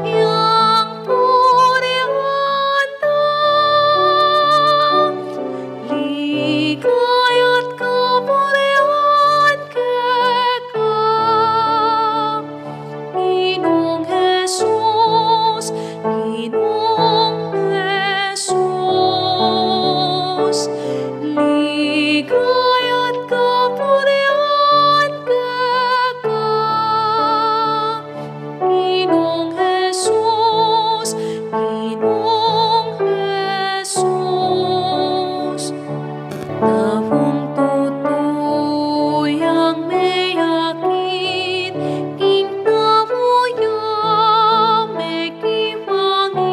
yang purianda, ligaya't kapulian kekal. Ginoong Jesus, Ginoong Jesus, ligaya't kapulian kekal. Ginoong Jesus, Ginoong Jesus, tawong tutuyang may akit, king tawuyang may kiwangis,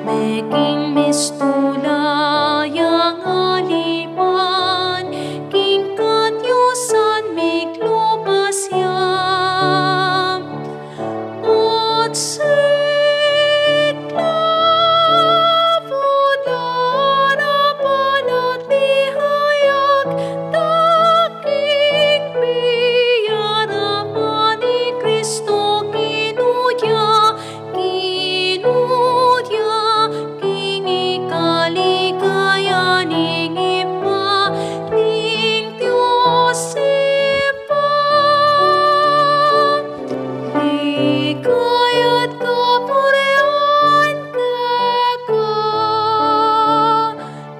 may king mistulayang alipan, king katyusan may klubasyam, at ligaya't kapulian kekal.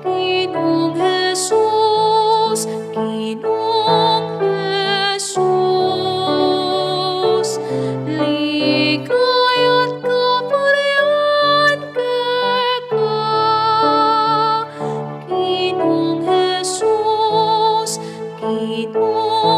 Ginoong Jesus, Ginoong Jesus, ligaya't kapulian kekal. Ginoong Jesus, Ginoong